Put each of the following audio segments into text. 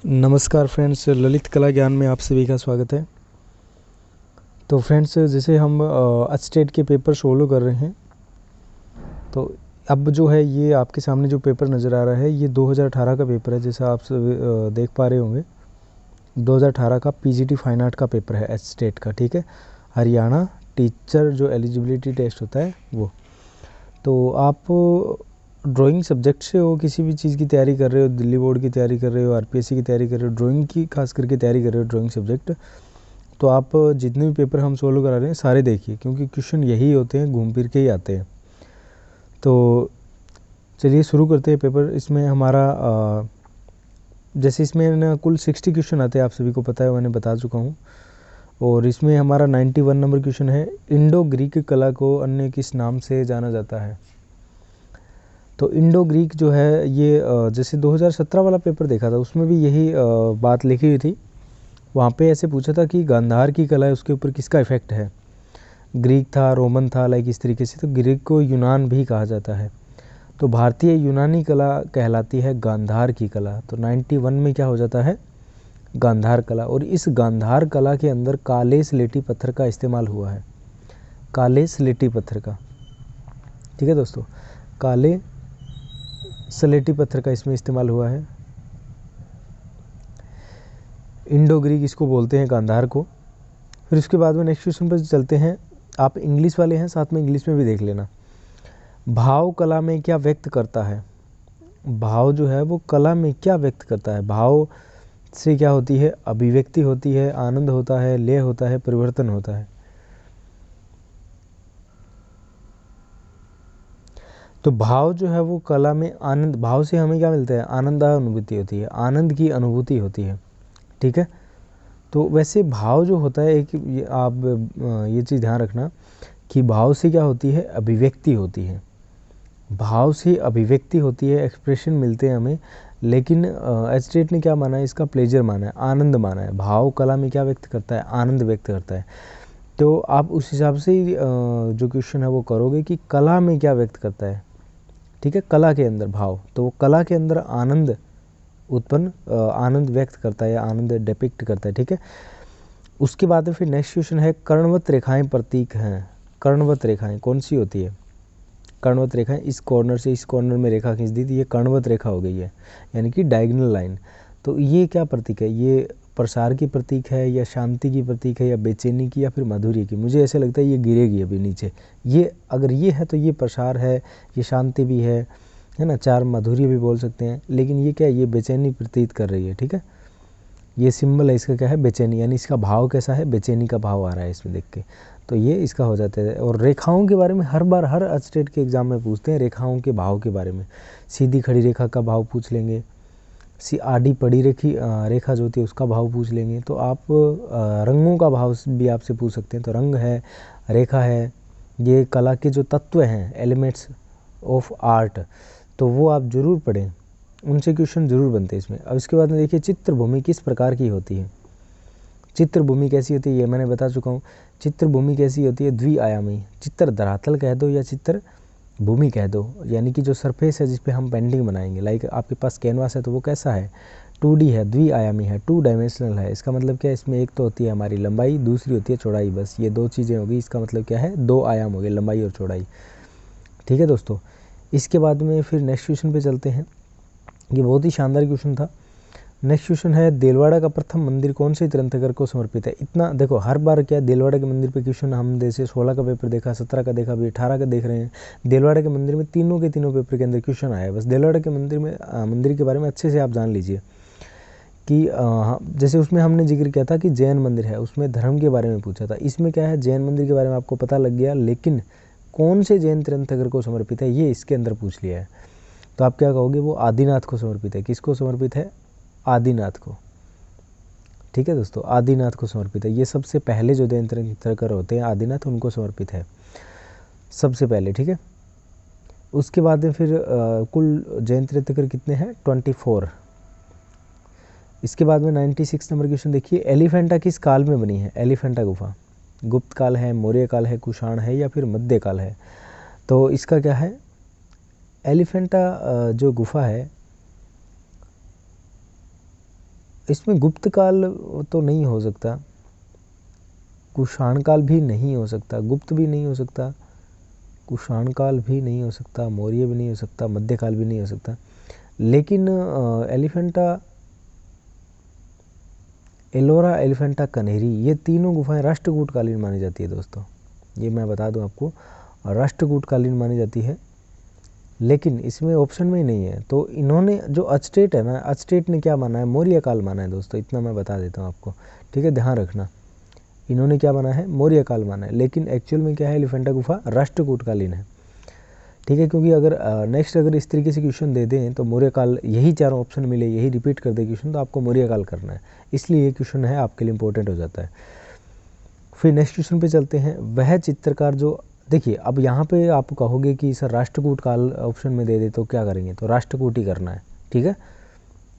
नमस्कार फ्रेंड्स, ललित कला ज्ञान में आप सभी का स्वागत है। तो फ्रेंड्स, जैसे हम स्टेट के पेपर सोलो कर रहे हैं, तो अब जो है ये आपके सामने जो पेपर नज़र आ रहा है ये 2018 का पेपर है। जैसा आप सब देख पा रहे होंगे, 2018 का पीजीटी फाइन आर्ट का पेपर है स्टेट का, ठीक है। हरियाणा टीचर जो एलिजिबिलिटी टेस्ट होता है वो। तो आप ड्राइंग सब्जेक्ट से हो, किसी भी चीज़ की तैयारी कर रहे हो, दिल्ली बोर्ड की तैयारी कर रहे हो, आरपीएससी की तैयारी कर रहे हो, ड्राइंग की खास करके तैयारी कर रहे हो, ड्राइंग सब्जेक्ट, तो आप जितने भी पेपर हम सोल्व करा रहे हैं सारे देखिए, क्योंकि क्वेश्चन यही होते हैं, घूम फिर के ही आते हैं। तो चलिए शुरू करते हैं पेपर। इसमें हमारा जैसे इसमें ना कुल 60 क्वेश्चन आते हैं, आप सभी को पता है, मैंने बता चुका हूँ। और इसमें हमारा 91 नंबर क्वेश्चन है, इंडो ग्रीक कला को अन्य किस नाम से जाना जाता है। तो इंडो ग्रीक जो है ये जैसे 2017 वाला पेपर देखा था, उसमें भी यही बात लिखी हुई थी। वहाँ पे ऐसे पूछा था कि गांधार की कला है उसके ऊपर किसका इफ़ेक्ट है। ग्रीक था, रोमन था, लाइक इस तरीके से। तो ग्रीक को यूनान भी कहा जाता है। तो भारतीय यूनानी कला कहलाती है गांधार की कला। तो 91 में क्या हो जाता है, गांधार कला। और इस गांधार कला के अंदर काले स्लेटी पत्थर का इस्तेमाल हुआ है, काले स्लेटी पत्थर का, ठीक है दोस्तों। काले स्लेटी पत्थर का इसमें इस्तेमाल हुआ है। इंडो ग्रीक इसको बोलते हैं, गांधार को। फिर उसके बाद में नेक्स्ट क्वेश्चन पर चलते हैं। आप इंग्लिश वाले हैं, साथ में इंग्लिश में भी देख लेना। भाव कला में क्या व्यक्त करता है। भाव जो है वो कला में क्या व्यक्त करता है। भाव से क्या होती है, अभिव्यक्ति होती है, आनंद होता है, लय होता है, परिवर्तन होता है। तो भाव जो है वो कला में आनंद, भाव से हमें क्या मिलता है, आनंद अनुभूति होती है, आनंद की अनुभूति होती है, ठीक है। तो वैसे भाव जो होता है, एक आप ये चीज़ ध्यान रखना कि भाव से क्या होती है, अभिव्यक्ति होती है। भाव से अभिव्यक्ति होती है, एक्सप्रेशन मिलते हैं हमें। लेकिन एस्टेट ने क्या माना है, इसका प्लेजर माना है, आनंद माना है। भाव कला में क्या व्यक्त करता है, आनंद व्यक्त करता है। तो आप उस हिसाब से जो क्वेश्चन है वो करोगे कि कला में क्या व्यक्त करता है, ठीक है। कला के अंदर भाव, तो वो कला के अंदर आनंद उत्पन्न, आनंद व्यक्त करता है, आनंद डिपिक्ट करता है, ठीक है। उसके बाद में फिर नेक्स्ट क्वेश्चन है, कर्णवत रेखाएं प्रतीक हैं। कर्णवत रेखाएं कौन सी होती है। कर्णवत रेखाएं, इस कॉर्नर से इस कॉर्नर में रेखा खींच दी थी, ये कर्णवत रेखा हो गई है, यानी कि डायगोनल लाइन। तो ये क्या प्रतीक है, ये प्रसार की प्रतीक है, या शांति की प्रतीक है, या बेचैनी की, या फिर माधुर्य की। मुझे ऐसे लगता है ये गिरेगी अभी नीचे। ये अगर ये है तो ये प्रसार है, ये शांति भी है ना, चार माधुर्य भी बोल सकते हैं। लेकिन ये क्या है, ये बेचैनी प्रतीत कर रही है, ठीक है। ये सिंबल है इसका, क्या है, बेचैनी, यानी इसका भाव कैसा है, बेचैनी का भाव आ रहा है इसमें देख के। तो ये इसका हो जाता है। और रेखाओं के बारे में हर बार हर स्टेट के एग्जाम में पूछते हैं, रेखाओं के भाव के बारे में। सीधी खड़ी रेखा का भाव पूछ लेंगे, आडी पड़ी रेखा जो होती है उसका भाव पूछ लेंगे। तो आप रंगों का भाव भी आपसे पूछ सकते हैं। तो रंग है, रेखा है, ये कला के जो तत्व हैं, एलिमेंट्स ऑफ आर्ट, तो वो आप ज़रूर पढ़ें, उनसे क्वेश्चन ज़रूर बनते हैं इसमें। अब इसके बाद में देखिए, चित्रभूमि किस प्रकार की होती है। चित्रभूमि कैसी होती है ये मैंने बता चुका हूँ। चित्रभूमि कैसी होती है, द्विआयामी। चित्र धरातल कह दो या चित्र भूमि कह दो, यानी कि जो सरफेस है जिस पे हम पेंटिंग बनाएंगे। लाइक आपके पास कैनवास है तो वो कैसा है, 2D है, द्विआयामी है, 2 डायमेंशनल है। इसका मतलब क्या है, इसमें एक तो होती है हमारी लंबाई, दूसरी होती है चौड़ाई। बस ये दो चीज़ें होगी, इसका मतलब क्या है, 2 आयाम हो गए, लंबाई और चौड़ाई, ठीक है दोस्तों। इसके बाद में फिर नेक्स्ट क्वेश्चन पे चलते हैं। ये बहुत ही शानदार क्वेश्चन था। नेक्स्ट क्वेश्चन है, देलवाड़ा का प्रथम मंदिर कौन से तीर्थंकर को समर्पित है। इतना देखो, हर बार क्या देलवाड़ा के मंदिर पे क्वेश्चन, हम जैसे 16 का पेपर देखा, 17 का देखा, अभी 18 का देख रहे हैं। देलवाड़ा के मंदिर में तीनों के तीनों पेपर के अंदर क्वेश्चन आया है। बस देलवाड़ा के मंदिर में मंदिर के बारे में अच्छे से आप जान लीजिए कि जैसे उसमें हमने जिक्र किया था कि जैन मंदिर है, उसमें धर्म के बारे में पूछा था। इसमें क्या है, जैन मंदिर के बारे में आपको पता लग गया, लेकिन कौन से जैन तीर्थंकर को समर्पित है ये इसके अंदर पूछ लिया है। तो आप क्या कहोगे, वो आदिनाथ को समर्पित है। किसको समर्पित है, आदिनाथ को, ठीक है दोस्तों, आदिनाथ को समर्पित है। ये सबसे पहले जो जैन तीर्थंकर होते हैं आदिनाथ, उनको समर्पित है सबसे पहले, ठीक है। उसके बाद में फिर कुल जैन तीर्थंकर कितने हैं, 24। इसके बाद में 96 नंबर क्वेश्चन देखिए, एलिफेंटा किस काल में बनी है। एलिफेंटा गुफा गुप्त काल है, मौर्य काल है, कुषाण है, या फिर मध्य काल है। तो इसका क्या है, एलिफेंटा जो गुफा है इसमें गुप्त काल तो नहीं हो सकता, कुषाण काल भी नहीं हो सकता, गुप्त भी नहीं हो सकता, कुषाण काल भी नहीं हो सकता, मौर्य भी नहीं हो सकता, मध्यकाल भी नहीं हो सकता। लेकिन एलिफेंटा, एलोरा, एलिफेंटा, कन्हेरी, ये तीनों गुफाएं राष्ट्रकूटकालीन मानी जाती है दोस्तों। ये मैं बता दूं आपको, राष्ट्रकूटकालीन मानी जाती है, लेकिन इसमें ऑप्शन में ही नहीं है। तो इन्होंने जो अचटेट है ना, अचटेट ने क्या माना है, मौर्य काल माना है दोस्तों, इतना मैं बता देता हूँ आपको, ठीक है, ध्यान रखना। इन्होंने क्या माना है, मौर्य काल माना है, लेकिन एक्चुअल में क्या है, एलिफेंटा गुफा राष्ट्रकूटकालीन है, ठीक है। क्योंकि अगर नेक्स्ट अगर इस तरीके से क्वेश्चन दे दें तो मौर्य काल, यही चारों ऑप्शन मिले, यही रिपीट कर दे क्वेश्चन, तो आपको मौर्य काल करना है, इसलिए ये क्वेश्चन है आपके लिए इंपॉर्टेंट हो जाता है। फिर नेक्स्ट क्वेश्चन पे चलते हैं। वह चित्रकार जो, देखिए अब यहाँ पे आप कहोगे कि सर राष्ट्रकूट काल ऑप्शन में दे दे तो क्या करेंगे, तो राष्ट्रकूट ही करना है, ठीक है।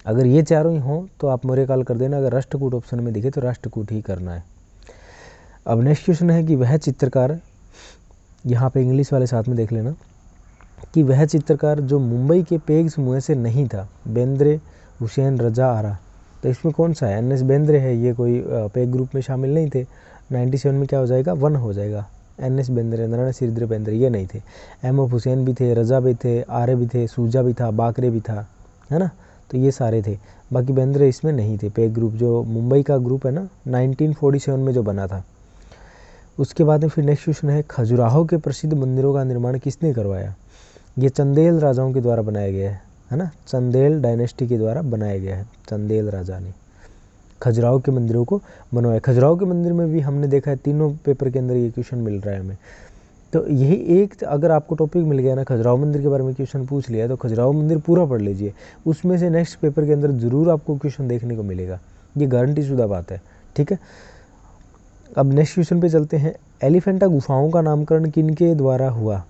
अगर ये चारों ही हों तो आप मौर्य काल कर देना, अगर राष्ट्रकूट ऑप्शन में दिखे तो राष्ट्रकूट ही करना है। अब नेक्स्ट क्वेश्चन है कि वह चित्रकार, यहाँ पे इंग्लिश वाले साथ में देख लेना, कि वह चित्रकार जो मुंबई के पेग समूह से नहीं था, बेंद्रे, हुसैन रजा आरा, तो इसमें कौन सा है, एन.एस. बेंद्रे है, ये कोई पेग ग्रुप में शामिल नहीं थे। 97 में क्या हो जाएगा, 1 हो जाएगा। एन.एस. बेंद्रे, नारायण सिरद्र बेंद्रे ये नहीं थे। एम.एफ. हुसैन भी थे, रजा भी थे, आरे भी थे, सूजा भी था, बाकरे भी था, है ना, तो ये सारे थे। बाकी बेंद्रे इसमें नहीं थे। पेग ग्रुप जो मुंबई का ग्रुप है ना, 1947 में जो बना था। उसके बाद में फिर नेक्स्ट क्वेश्चन है, खजुराहो के प्रसिद्ध मंदिरों का निर्माण किसने करवाया। ये चंदेल राजाओं के द्वारा बनाया गया है ना, चंदेल डायनेस्टी के द्वारा बनाया गया है, चंदेल राजा ने खजुराहो के मंदिरों को बनवाया। खजुराहो के मंदिर में भी हमने देखा है, तीनों पेपर के अंदर ये क्वेश्चन मिल रहा है हमें। तो यही एक, अगर आपको टॉपिक मिल गया ना, खजुराहो मंदिर के बारे में क्वेश्चन पूछ लिया, तो खजुराहो मंदिर पूरा पढ़ लीजिए, उसमें से नेक्स्ट पेपर के अंदर ज़रूर आपको क्वेश्चन देखने को मिलेगा, ये गारंटी शुदा बात है, ठीक है। अब नेक्स्ट क्वेश्चन पे चलते हैं। एलिफेंटा गुफाओं का नामकरण किनके द्वारा हुआ।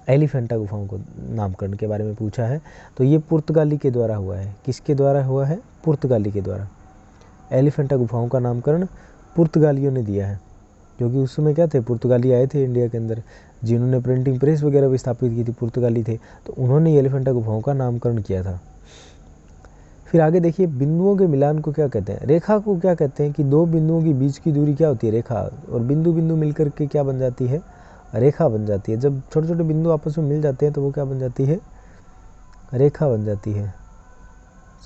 एलिफेंटा गुफाओं को नामकरण के बारे में पूछा है, तो ये पुर्तगाली के द्वारा हुआ है। किसके द्वारा हुआ है, पुर्तगाली के द्वारा। एलिफेंटा गुफाओं का नामकरण पुर्तगालियों ने दिया है, क्योंकि उस समय क्या थे, पुर्तगाली आए थे इंडिया के अंदर, जिन्होंने प्रिंटिंग प्रेस वगैरह भी स्थापित की थी, पुर्तगाली थे, तो उन्होंने एलिफेंटा गुफाओं का नामकरण किया था। फिर आगे देखिए, बिंदुओं के मिलान को क्या कहते हैं। रेखा को क्या कहते हैं, कि दो बिंदुओं के बीच की दूरी क्या होती है, रेखा, और बिंदु बिंदु मिलकर के क्या बन जाती है, रेखा बन जाती है। जब छोटे छोटे बिंदु आपस में मिल जाते हैं तो वो क्या बन जाती है, रेखा बन जाती है।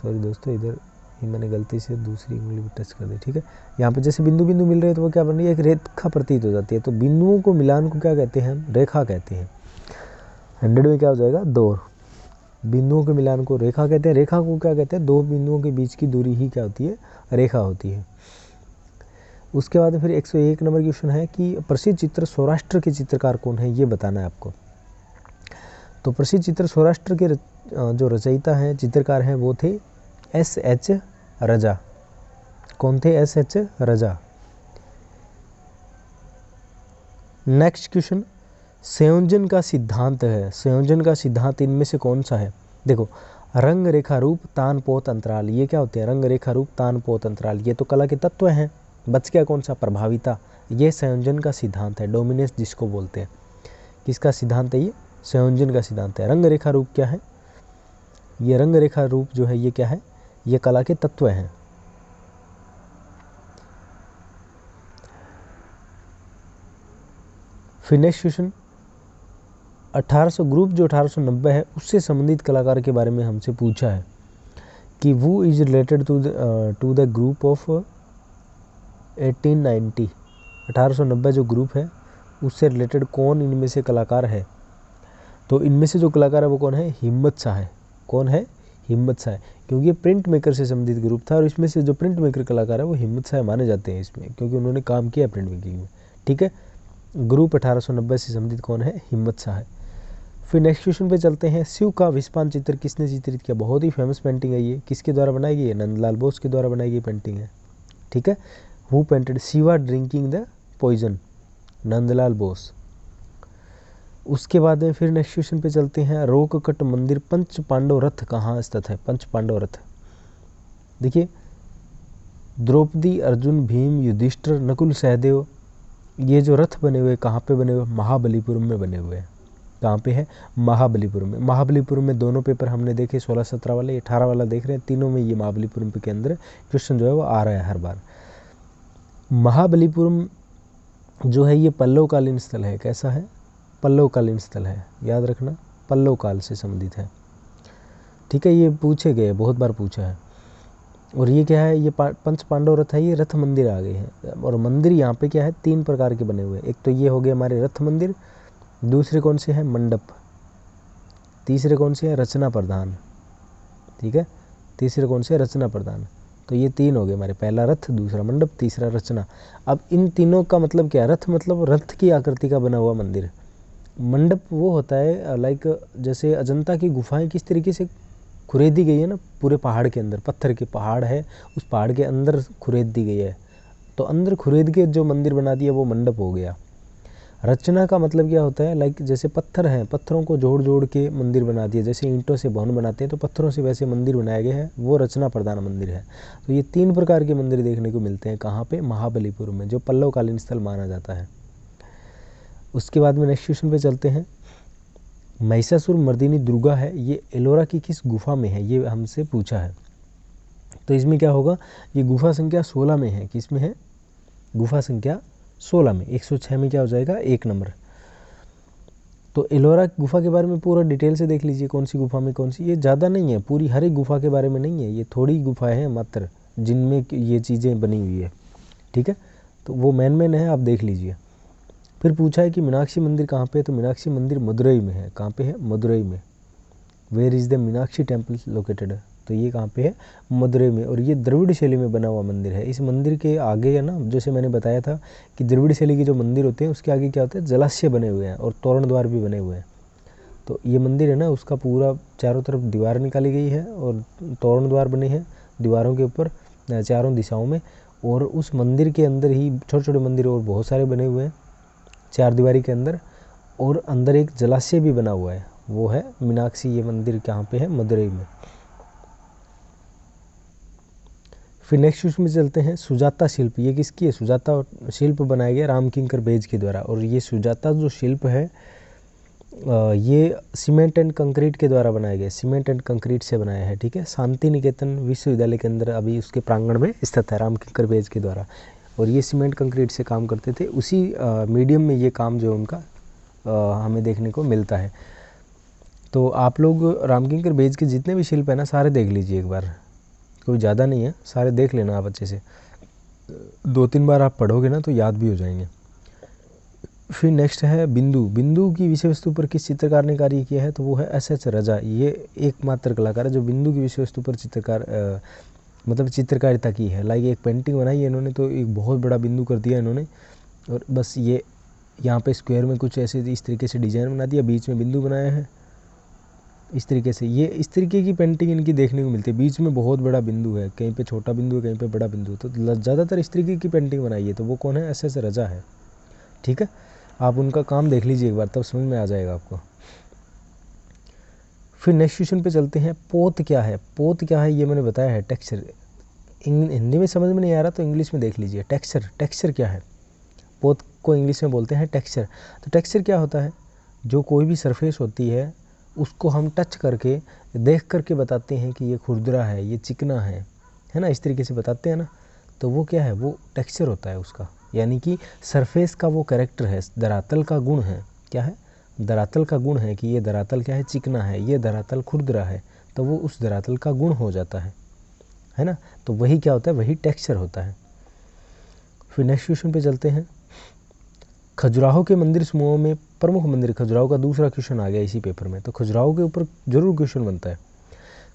सॉरी दोस्तों, इधर ही मैंने गलती से दूसरी उंगली पर टच कर दी, ठीक है। यहाँ पे जैसे बिंदु बिंदु मिल रहे हैं तो वो क्या बन रही है, एक रेखा प्रतीत हो जाती है। तो बिंदुओं को मिलान को क्या कहते हैं, हम रेखा कहते हैं। 100 में क्या हो जाएगा, 2। बिंदुओं के मिलान को रेखा कहते हैं। रेखा को क्या कहते हैं, दो बिंदुओं के बीच की दूरी ही क्या होती है, रेखा होती है। उसके बाद फिर 101 नंबर क्वेश्चन है कि प्रसिद्ध चित्र सौराष्ट्र के चित्रकार कौन है, ये बताना है आपको। तो प्रसिद्ध चित्र सौराष्ट्र के जो रचयिता हैं, चित्रकार हैं, वो थे S.H. रजा। कौन थे, S.H. रजा। नेक्स्ट क्वेश्चन, संयोजन का सिद्धांत है। संयोजन का सिद्धांत इनमें से कौन सा है। देखो, रंग, रेखा, रूप, तान, पोत, अंतराल, ये क्या होते हैं, रंग, रेखा, रूप, तान, पोत, अंतराल, ये तो कला के तत्व हैं। बच गया कौन सा, प्रभाविता। ये संयोजन का सिद्धांत है, डोमिनेंस जिसको बोलते हैं। किसका सिद्धांत है ये, संयोजन का सिद्धांत है। रंग, रेखा, रूप क्या है, ये रंग, रेखा, रूप जो है ये क्या है, ये कला के तत्व हैं। फिर नेक्स्ट क्वेश्चन, 1800 ग्रुप जो 1890 है उससे संबंधित कलाकार के बारे में हमसे पूछा है कि वो is related to the group of 1890। 1890 जो ग्रुप है उससे रिलेटेड कौन इनमें से कलाकार है। तो इनमें से जो कलाकार है वो कौन है, हिम्मत शाह है। कौन है, हिम्मत शाह है, क्योंकि ये प्रिंट मेकर से संबंधित ग्रुप था, और इसमें से जो प्रिंट मेकर कलाकार है वो हिम्मत शाह माने जाते हैं इसमें, क्योंकि उन्होंने काम किया प्रिंट मेकिंग में, ठीक है। ग्रुप 1890 से संबंधित कौन है, हिम्मत शाह है। फिर नेक्स्ट क्वेश्चन पे चलते हैं। शिव का विस्पान चित्र किसने चित्रित किया। बहुत ही फेमस पेंटिंग है ये, किसके द्वारा बनाई गई है, नंदलाल बोस के द्वारा बनाई गई पेंटिंग है, ठीक है। Who painted Shiva drinking the poison, Nandlal Bose. उसके बाद में फिर नेक्स्ट क्वेश्चन पे चलते हैं। रोककट मंदिर पंच पांडव रथ कहाँ स्थित है। पंच पांडव रथ, देखिए, द्रौपदी, अर्जुन, भीम, युधिष्ठिर, नकुल, सहदेव, ये जो रथ बने हुए कहाँ पे बने हुए, महाबलीपुरम में बने हुए हैं, कहाँ पे है, महाबलीपुरम में। महाबलीपुरम में दोनों पेपर हमने देखे 16-17 वाले, 18 वाला देख रहे हैं, तीनों में ये महाबलीपुरम के अंदर क्वेश्चन जो है वो आ रहा है हर बार। महाबलीपुरम जो है ये पल्लवकालीन स्थल है। कैसा है, पल्लवकालीन स्थल है, याद रखना पल्लव काल से संबंधित है, ठीक है। ये पूछे गए, बहुत बार पूछा है। और ये क्या है, ये पंच पांडव रथ है, ये रथ मंदिर आ गए हैं। और मंदिर यहाँ पे क्या है, 3 प्रकार के बने हुए हैं। एक तो ये हो गए हमारे रथ मंदिर, दूसरे कौन से हैं, मंडप, तीसरे कौन से हैं, रचना प्रधान, ठीक है, तीसरे कौन से, रचना प्रधान। तो ये 3 हो गए हमारे, पहला रथ, दूसरा मंडप, तीसरा रचना। अब इन तीनों का मतलब क्या है, रथ मतलब रथ की आकृति का बना हुआ मंदिर, मंडप वो होता है लाइक जैसे अजंता की गुफाएं किस तरीके से खुरेदी गई है ना, पूरे पहाड़ के अंदर, पत्थर के पहाड़ है, उस पहाड़ के अंदर खुरेद दी गई है, तो अंदर खुरेद के जो मंदिर बना दिया वो मंडप हो गया। रचना का मतलब क्या होता है, लाइक जैसे पत्थर हैं, पत्थरों को जोड़ जोड़ के मंदिर बना दिया, जैसे ईंटों से भवन बनाते हैं तो पत्थरों से वैसे मंदिर बनाया गया है, वो रचना प्रधान मंदिर है। तो ये 3 प्रकार के मंदिर देखने को मिलते हैं कहाँ पे, महाबलीपुरम में, जो पल्लवकालीन स्थल माना जाता है। उसके बाद में नेक्स्ट क्वेश्चन पे चलते हैं। महिषासुर मर्दिनी दुर्गा है, ये एलोरा की किस गुफा में है, ये हमसे पूछा है। तो इसमें क्या होगा, ये गुफा संख्या 16 में है। किस में है, गुफा संख्या 16 में। 106 में क्या हो जाएगा, 1 नंबर। तो एलोरा गुफा के बारे में पूरा डिटेल से देख लीजिए, कौन सी गुफा में कौन सी, ये ज़्यादा नहीं है, पूरी हर एक गुफा के बारे में नहीं है, ये थोड़ी गुफाएं हैं मात्र जिनमें ये चीज़ें बनी हुई है, ठीक है। तो वो मेन है, आप देख लीजिए। फिर पूछा है कि मीनाक्षी मंदिर कहाँ पे है, तो मीनाक्षी मंदिर मदुरई में है। कहाँ पे है, मदुरई में। Where is the Meenakshi temple located, तो ये कहाँ पे है, मदुरई में। और ये द्रविड़ शैली में बना हुआ मंदिर है। इस मंदिर के आगे है ना, जैसे मैंने बताया था कि द्रविड़ शैली के जो मंदिर होते हैं उसके आगे क्या होता है, जलाशय बने हुए हैं और तोरण द्वार भी बने हुए हैं। तो ये मंदिर है ना, उसका पूरा चारों तरफ दीवार निकाली गई है और तोरण द्वार बने हैं दीवारों के ऊपर चारों दिशाओं में। और उस मंदिर के अंदर ही छोटे छोटे मंदिर और बहुत सारे बने हुए हैं 4 दीवारी के अंदर, और अंदर एक जलाशय भी बना हुआ है, वो है मीनाक्षी। ये मंदिर कहाँ पे है, मदुरई में। फिर नेक्स्ट उसमें चलते हैं, सुजाता शिल्प, ये किसकी है, सुजाता शिल्प बनाया गया रामकिंकर बेज के द्वारा। और ये सुजाता जो शिल्प है ये सीमेंट एंड कंक्रीट के द्वारा बनाया गया, सीमेंट एंड कंक्रीट से बनाया है, ठीक है। शांति निकेतन विश्वविद्यालय के अंदर अभी उसके प्रांगण में स्थित है, रामकिंकर बेज के द्वारा। और ये सीमेंट कंक्रीट से काम करते थे, उसी मीडियम में ये काम जो उनका हमें देखने को मिलता है। तो आप लोग रामकिंकर बेज के जितने भी शिल्प है ना, सारे देख लीजिए एक बार, कोई ज़्यादा नहीं है, सारे देख लेना आप अच्छे से, 2-3 बार आप पढ़ोगे ना तो याद भी हो जाएंगे। फिर नेक्स्ट है बिंदु, बिंदु की विषय वस्तु पर किस चित्रकार ने कार्य किया है, तो वो है एस.एच. रजा। ये एकमात्र कलाकार है जो बिंदु की विषय वस्तु पर मतलब चित्रकारिता की है। लाइक एक पेंटिंग बनाई है इन्होंने, तो एक बहुत बड़ा बिंदु कर दिया इन्होंने, और बस ये यहाँ पे स्क्वायर में कुछ ऐसे इस तरीके से डिज़ाइन बना दिया, बीच में बिंदु बनाया है इस तरीके से। ये इस तरीके की पेंटिंग इनकी देखने को मिलती है, बीच में बहुत बड़ा बिंदु है, कहीं पे छोटा बिंदु है, कहीं पे बड़ा बिंदु है, तो ज़्यादातर इस तरीके की पेंटिंग बनाई है। तो वो कौन है, एस.एच. रजा है, ठीक है। आप उनका काम देख लीजिए एक बार, तब समझ में आ जाएगा आपको। फिर नेक्स्ट क्वेश्चन पे चलते हैं, पोत क्या है, पोत क्या है ये मैंने बताया है, टेक्सचर। हिंदी में समझ में नहीं आ रहा तो इंग्लिश में देख लीजिए, टेक्सचर, टेक्सचर क्या है, पोत को इंग्लिश में बोलते हैं टेक्सचर। तो टेक्सचर क्या होता है, जो कोई भी सरफेस होती है उसको हम टच करके देख करके बताते हैं कि ये खुरदरा है, ये चिकना है ना, इस तरीके से बताते हैं ना, तो वो क्या है, वो टेक्सचर होता है उसका। यानी कि सरफेस का वो कैरेक्टर है, धरातल का गुण है, क्या है, धरातल का गुण है कि ये धरातल क्या है, चिकना है, ये धरातल खुरदरा है, तो वो उस धरातल का गुण हो जाता है ना। तो वही क्या होता है, वही टेक्सचर होता है। फिर नेक्स्ट क्वेश्चन पे चलते हैं, खजुराहो के मंदिर समूहों में प्रमुख मंदिर, खजुराहो का दूसरा क्वेश्चन आ गया इसी पेपर में, तो खजुराहो के ऊपर जरूर क्वेश्चन बनता है।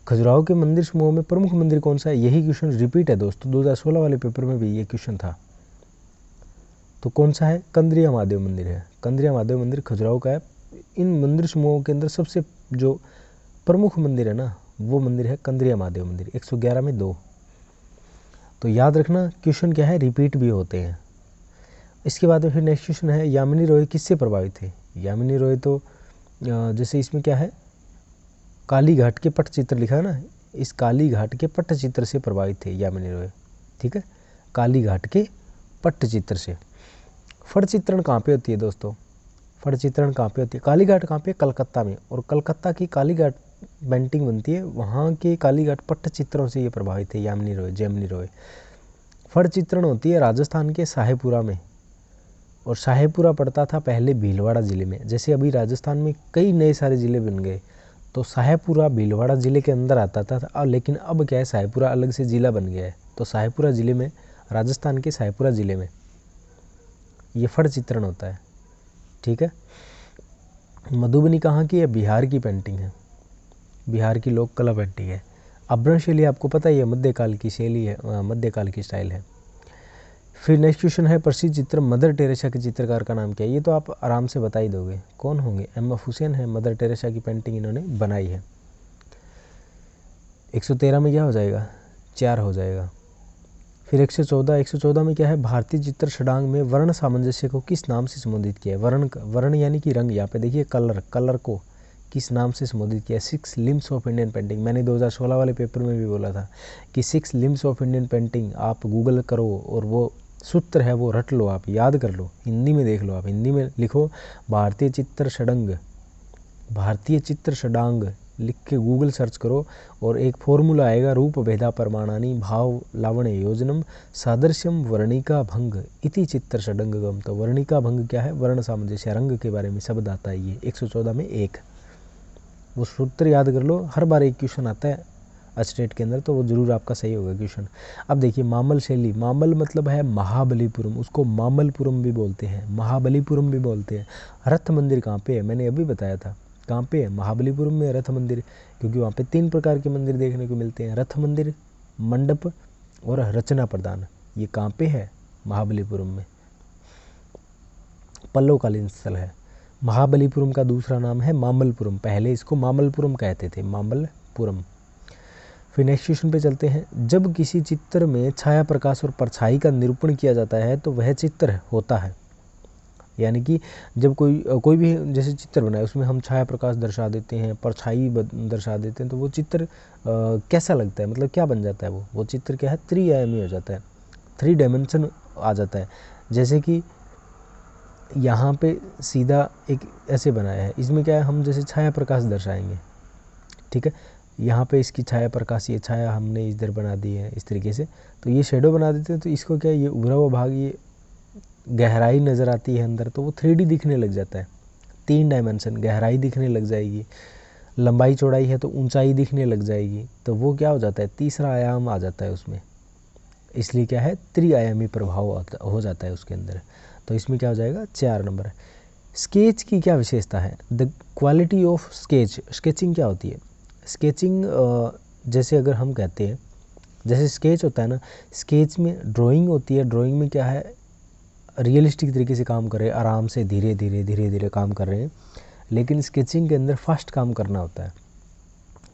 खजुराहो के मंदिर समूहों में प्रमुख मंदिर कौन सा है, यही क्वेश्चन रिपीट है दोस्तों, 2016 वाले पेपर में भी ये क्वेश्चन था। तो कौन सा है, कंद्रिया महादेव मंदिर है, कंद्रिया महादेव मंदिर खजुराहो का है। इन मंदिर समूहों के अंदर सबसे जो प्रमुख मंदिर है ना, वो मंदिर है कंद्रिया महादेव मंदिर, 111 में 2। तो याद रखना क्वेश्चन क्या है, रिपीट भी होते हैं। इसके बाद में फिर नेक्स्ट क्वेश्चन है, यामिनी रॉय किससे प्रभावित थे, यामिनी रॉय तो जैसे इसमें क्या है, काली घाट के पट्टचित्र लिखा है ना, इस काली घाट के पट्टचित्र से प्रभावित थे यामिनी रॉय, ठीक है, काली घाट के पट्टचित्र से। फट चित्रण कहाँ पे होती है दोस्तों, फट चित्रण कहाँ पे होती है? काली घाट कहाँ पे? कलकत्ता में। और कलकत्ता की काली घाट पेंटिंग बनती है, वहाँ के काली घाट पट्ट चित्रों से ये प्रभावित है, यामिनी रॉय, जेमिनी रॉय। फट चित्रण होती है राजस्थान के शाहपुरा में, और शाहपुरा पड़ता था पहले भीलवाड़ा ज़िले में। जैसे अभी राजस्थान में कई नए सारे ज़िले बन गए, तो शाहपुरा भीलवाड़ा ज़िले के अंदर आता था, लेकिन अब क्या है, शाहपुरा अलग से ज़िला बन गया है। तो शाहपुरा ज़िले में, राजस्थान के शाहपुरा ज़िले में ये फट चित्रण होता है, ठीक है। मधुबनी कहाँ की है? बिहार की पेंटिंग है, बिहार की लोक कला पेंटिंग है। अभ्रंश शैली आपको पता ही है, मध्यकाल की शैली है, मध्यकाल की स्टाइल है। फिर नेक्स्ट क्वेश्चन है, प्रसिद्ध चित्र मदर टेरेसा के चित्रकार का नाम क्या है? ये तो आप आराम से बता ही दोगे, कौन होंगे? एम.एफ. हुसैन है, मदर टेरेसा की पेंटिंग इन्होंने बनाई है। 113 में क्या हो जाएगा? 4 हो जाएगा। फिर 114 में क्या है? भारतीय चित्र षडांग में वर्ण सामंजस्य को किस नाम से संबोधित किया है? वर्ण यानी कि रंग, यहाँ पे देखिए कलर को किस नाम से संबोधित किया है? 6 लिम्स ऑफ इंडियन पेंटिंग। मैंने 2016 वाले पेपर में भी बोला था कि 6 लिम्स ऑफ इंडियन पेंटिंग आप गूगल करो और वो सूत्र है वो रट लो, आप याद कर लो, हिंदी में देख लो, आप हिंदी में लिखो भारतीय चित्र षडांग लिख के गूगल सर्च करो, और एक फॉर्मूला आएगा, रूप भेदा प्रमाणानी भाव लावण्य योजनम सादृश्यम वर्णिका भंग इति चित्र षडंगम। तो वर्णिका भंग क्या है? वर्ण सामंजस्य, रंग के बारे में शब्द आता है ये 114 में 1। वो सूत्र याद कर लो, हर बार एक क्वेश्चन आता है स्टेट के अंदर, तो वो जरूर आपका सही होगा क्वेश्चन। अब देखिए मामल शैली, मामल मतलब है महाबलीपुरम, उसको मामलपुरम भी बोलते हैं, महाबलीपुरम भी बोलते हैं। रथ मंदिर कहाँ पे है? मैंने अभी बताया था, कहाँ पे है? महाबलीपुरम में रथ मंदिर, क्योंकि वहाँ पे 3 प्रकार के मंदिर देखने को मिलते हैं, रथ मंदिर, मंडप और रचना प्रदान। ये कहाँ पे है? महाबलीपुरम में। पल्लवकालीन स्थल है। महाबलीपुरम का दूसरा नाम है मामलपुरम, पहले इसको मामलपुरम कहते थे, मामलपुरम। फिर नेक्स्ट क्वेश्चन पे चलते हैं। जब किसी चित्र में छाया प्रकाश और परछाई का निरूपण किया जाता है तो वह चित्र होता है, यानी कि जब कोई भी जैसे चित्र बनाए उसमें हम छाया प्रकाश दर्शा देते हैं, परछाई दर्शा देते हैं, तो वो चित्र कैसा लगता है, मतलब क्या बन जाता है? वो चित्र क्या है? त्रिआयामी हो जाता है, 3 डायमेंशन आ जाता है। जैसे कि यहाँ पे सीधा एक ऐसे बनाया है, इसमें क्या है, हम जैसे छाया प्रकाश दर्शाएंगे, ठीक है, यहाँ पे इसकी छाया प्रकाश, ये छाया हमने इधर बना दी है इस तरीके से, तो ये शेडो बना देते हैं, तो इसको क्या है, ये उभरा हुआ भाग, ये गहराई नज़र आती है अंदर, तो वो 3D दिखने लग जाता है, 3 डायमेंशन, गहराई दिखने लग जाएगी, लंबाई चौड़ाई है तो ऊंचाई दिखने लग जाएगी, तो वो क्या हो जाता है, तीसरा आयाम आ जाता है उसमें, इसलिए क्या है, त्रिआयामी प्रभाव हो जाता है उसके अंदर। तो इसमें क्या हो जाएगा? 4 नंबर। स्केच की क्या विशेषता है? The quality of sketch, sketching क्या होती है? स्केचिंग जैसे अगर हम कहते हैं, जैसे स्केच होता है ना, स्केच में ड्राइंग होती है, ड्राइंग में क्या है, रियलिस्टिक तरीके से काम कर रहे हैं, आराम से धीरे धीरे काम कर रहे हैं, लेकिन स्केचिंग के अंदर फास्ट काम करना होता है।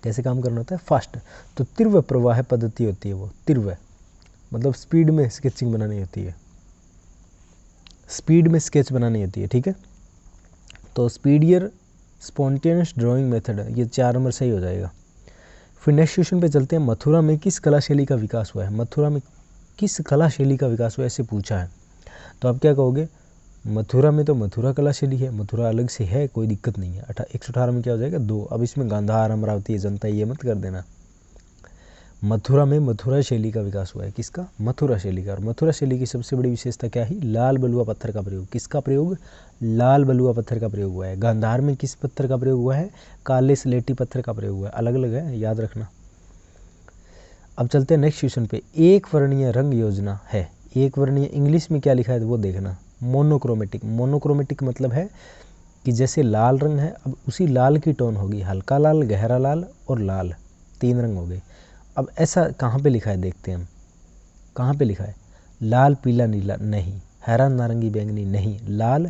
कैसे काम करना होता है? फास्ट। तो तीव्र प्रवाह पद्धति होती है, वो तीव्र मतलब स्पीड में स्केचिंग बनानी होती है, स्पीड में स्केच बनानी होती है, ठीक है। तो स्पीडियर स्पॉन्टेनियस ड्राइंग मेथड, ये 4 नंबर सही हो जाएगा। फिर नेक्स्ट क्वेश्चन पे चलते हैं। मथुरा में किस कला शैली का विकास हुआ है? मथुरा में किस कला शैली का विकास हुआ है, ऐसे पूछा है, तो आप क्या कहोगे? मथुरा में तो मथुरा कला शैली है, मथुरा अलग से है, कोई दिक्कत नहीं है। 118 में क्या हो जाएगा? 2। अब इसमें गांधार, अमरावती, जनता, ये मत कर देना। मथुरा में मथुरा शैली का विकास हुआ है, किसका? मथुरा शैली का। और मथुरा शैली की सबसे बड़ी विशेषता क्या है? लाल बलुआ पत्थर का प्रयोग। किसका प्रयोग? लाल बलुआ पत्थर का प्रयोग हुआ है। गांधार में किस पत्थर का प्रयोग हुआ है? काले स्लेटी पत्थर का प्रयोग हुआ है, अलग अलग है, याद रखना। अब चलते हैं नेक्स्ट क्वेश्चन पे। एक वर्णीय रंग योजना है, एक वर्णीय इंग्लिश में क्या लिखा है वो देखना। मोनोक्रोमेटिक, मोनोक्रोमेटिक मतलब है कि जैसे लाल रंग है, अब उसी लाल की टोन होगी, हल्का लाल, गहरा लाल और लाल, 3 रंग हो गए। अब ऐसा कहाँ पे लिखा है, देखते हैं हम कहाँ पे लिखा है। लाल पीला नीला नहीं, हरा नारंगी बैंगनी नहीं, लाल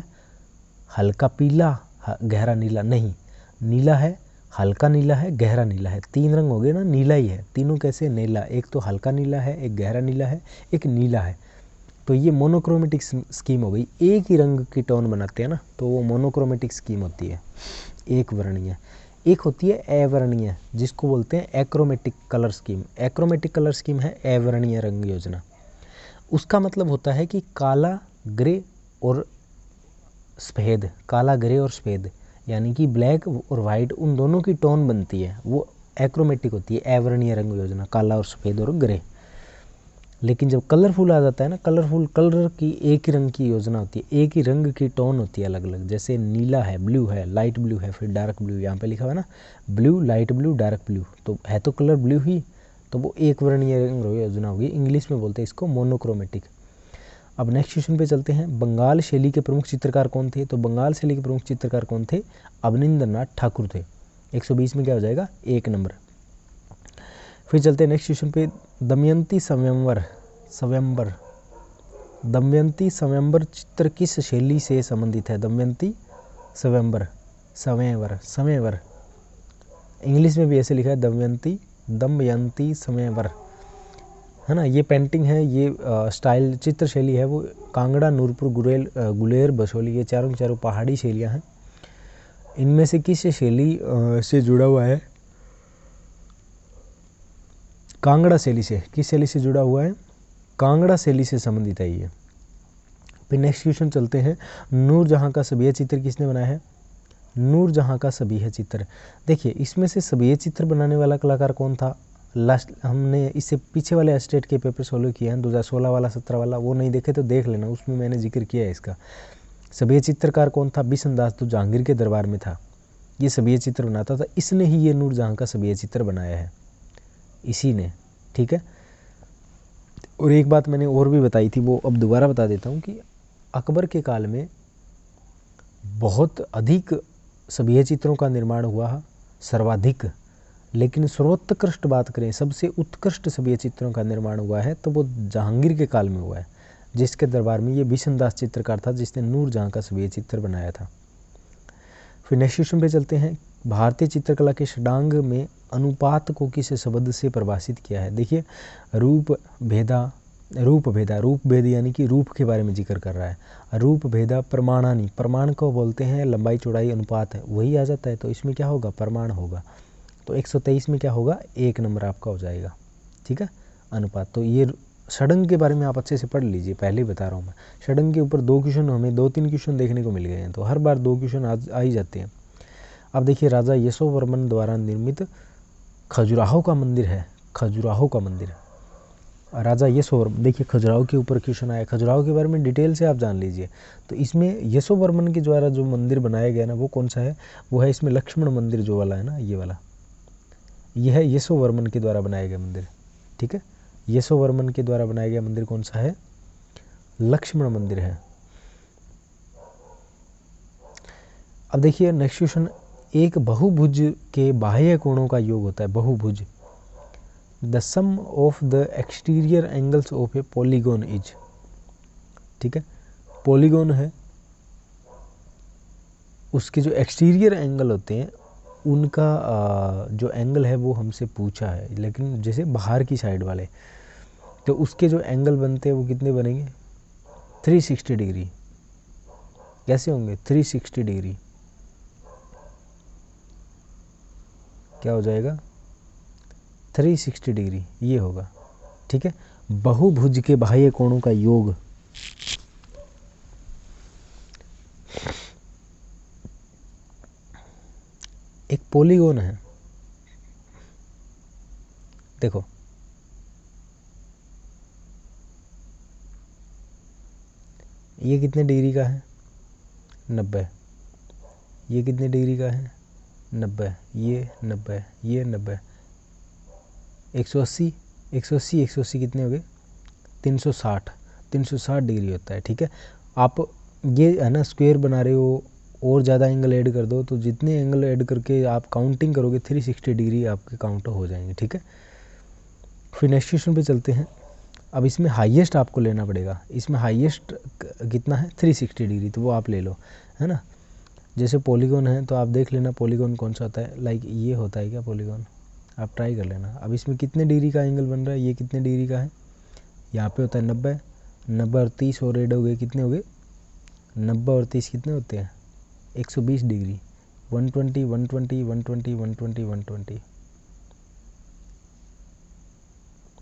हल्का पीला गहरा नीला नहीं, नीला है, हल्का नीला है, गहरा नीला है, 3 रंग हो गए ना, नीला ही है। तीनों कैसे? नीला, एक तो हल्का नीला है, एक गहरा नीला है, एक नीला है। तो ये मोनोक्रोमेटिक स्कीम हो गई, एक ही रंग की टोन बनाते हैं ना, तो वो मोनोक्रोमेटिक स्कीम होती है, एक वर्णीय। एक होती है अवर्णीय, जिसको बोलते हैं achromatic colour scheme. Achromatic colour scheme है अवर्णीय रंग योजना। उसका मतलब होता है कि काला, ग्रे और सफ़ेद, काला ग्रे और सफ़ेद, यानी कि ब्लैक और वाइट उन दोनों की टोन बनती है, वो एक्रोमेटिक होती है, अवर्णीय रंग योजना, काला और सफ़ेद और ग्रे। लेकिन जब कलरफुल आ जाता है ना, कलरफुल कलर की एक ही रंग की योजना होती है, एक ही रंग की टोन होती है अलग अलग, जैसे नीला है, ब्लू है, लाइट ब्लू है, फिर डार्क ब्लू, यहाँ पे लिखा हुआ है ना blue, light blue, dark blue, तो है तो कलर ब्लू ही, तो वो एक वर्णीय रंग योजना होगी, इंग्लिश में बोलते हैं इसको मोनोक्रोमेटिक। अब नेक्स्ट क्वेश्चन पे चलते हैं, बंगाल शैली के प्रमुख चित्रकार कौन थे? तो बंगाल शैली के प्रमुख चित्रकार कौन थे? अवनिंद्रनाथ ठाकुर थे। 120 में क्या हो जाएगा? 1 नंबर। फिर चलते हैं नेक्स्ट क्वेश्चन पे, दमयंती स्वयंवर, स्वयंवर, दमयंती स्वयंवर चित्र किस शैली से संबंधित है? दमयंती स्वयंवर, स्वयंवर, स्वयंवर, इंग्लिश में भी ऐसे लिखा है दमयंती, दमयंती स्वयंवर, है ना। ये पेंटिंग है, ये स्टाइल चित्र शैली है वो कांगड़ा, नूरपुर, गुलेर, बसोली, ये चारों के चारों पहाड़ी शैलियाँ हैं। इनमें से किस शैली से जुड़ा हुआ है? कांगड़ा शैली से। किस शैली से जुड़ा हुआ है? कांगड़ा शैली से संबंधित है ये। फिर नेक्स्ट क्वेश्चन चलते हैं, नूरजहां का सबिया चित्र किसने बनाया है? नूरजहां का सबिया चित्र, देखिए इसमें से सबिया चित्र बनाने वाला कलाकार कौन था? लास्ट हमने इससे पीछे वाले स्टेट के पेपर सोल्व किए हैं, 2016 वाला, 17 वाला, वो नहीं देखे तो देख लेना, उसमें मैंने जिक्र किया है इसका। सबिया चित्रकार कौन था? बिशनदास, तो जहांगीर के दरबार में था, ये सबिया चित्र बनाता था, इसने ही ये नूरजहां का सबिया चित्र बनाया है, इसी ने, ठीक है। और एक बात मैंने और भी बताई थी, वो अब दोबारा बता देता हूँ कि अकबर के काल में बहुत अधिक सबिया चित्रों का निर्माण हुआ, सर्वाधिक, लेकिन सर्वोत्कृष्ट बात करें, सबसे उत्कृष्ट सबिया चित्रों का निर्माण हुआ है तो वो जहांगीर के काल में हुआ है, जिसके दरबार में ये बिशनदास चित्रकार था, जिसने नूरजहां का सबिया चित्र बनाया था। फिर नेक्स्ट क्वेश्चन पे चलते हैं, भारतीय चित्रकला के षडांग में अनुपात को किस शब्द से परिभाषित किया है? देखिए, रूप भेदा, रूप भेदा, रूप भेद यानी कि रूप के बारे में जिक्र कर रहा है। रूप भेदा प्रमाणानी, प्रमाण को बोलते हैं लंबाई चौड़ाई अनुपात है, वही आ जाता है, तो इसमें क्या होगा? प्रमाण होगा। तो 123 में क्या होगा? 1 नंबर आपका हो जाएगा, ठीक है, अनुपात। तो ये षडंग के बारे में आप अच्छे से पढ़ लीजिए, पहले ही बता रहा हूँ मैं। षडंग के ऊपर 2 क्वेश्चन, हमें 2-3 क्वेश्चन देखने को मिल गए हैं, तो हर बार 2 क्वेश्चन आ ही जाते हैं। अब देखिए, राजा यशोवर्मन द्वारा निर्मित खजुराहो का मंदिर है, खजुराहो का मंदिर, राजा यशोवर्मन, देखिए खजुराहो के ऊपर क्वेश्चन आया, खजुराहो के बारे में डिटेल से आप जान लीजिए। तो इसमें यशोवर्मन के द्वारा जो मंदिर बनाया गया ना, वो कौन सा है? वो है इसमें लक्ष्मण मंदिर जो वाला है ना, ये वाला, यह है यशोवर्मन के द्वारा बनाया गया मंदिर, ठीक है। यशोवर्मन के द्वारा बनाया गया मंदिर कौन सा है? लक्ष्मण मंदिर है। अब देखिए नेक्स्ट क्वेश्चन, एक बहुभुज के बाह्य कोणों का योग होता है, बहुभुज, the sum of the exterior angles of a polygon is, ठीक है, पॉलीगॉन है, उसके जो एक्सटीरियर एंगल होते हैं उनका जो एंगल है वो हमसे पूछा है, लेकिन जैसे बाहर की साइड वाले, तो उसके जो एंगल बनते हैं वो कितने बनेंगे? 360 डिग्री। कैसे होंगे? 360 डिग्री, क्या हो जाएगा? 360 डिग्री, ये होगा, ठीक है। बहुभुज के बाह्य कोणों का योग, एक पॉलीगॉन है, देखो ये कितने डिग्री का है? 90। ये कितने डिग्री का है? 90। ये 90, ये 90, 180, 180, 180 कितने हो गए? 360, 360 डिग्री होता है, ठीक है। आप ये है ना स्क्वायर बना रहे हो, और ज़्यादा एंगल ऐड कर दो, तो जितने एंगल ऐड करके आप काउंटिंग करोगे 360 डिग्री आपके काउंट हो जाएंगे, ठीक है। फिर नेक्स्ट क्वेश्चन पे चलते हैं। अब इसमें हाईएस्ट आपको लेना पड़ेगा, इसमें हाईएस्ट कितना है? 360 डिग्री, तो वो आप ले लो, है ना। जैसे पॉलीगॉन है तो आप देख लेना पॉलीगॉन कौन सा होता है, लाइक ये होता है क्या पॉलीगॉन, आप ट्राई कर लेना। अब इसमें कितने डिग्री का एंगल बन रहा है? ये कितने डिग्री का है? यहाँ पे होता है 90, 90 और 30 और ऐड हो गए, कितने हो गए? 90 और 30 कितने होते हैं? 120 डिग्री, 120, 120, 120, 120, 120,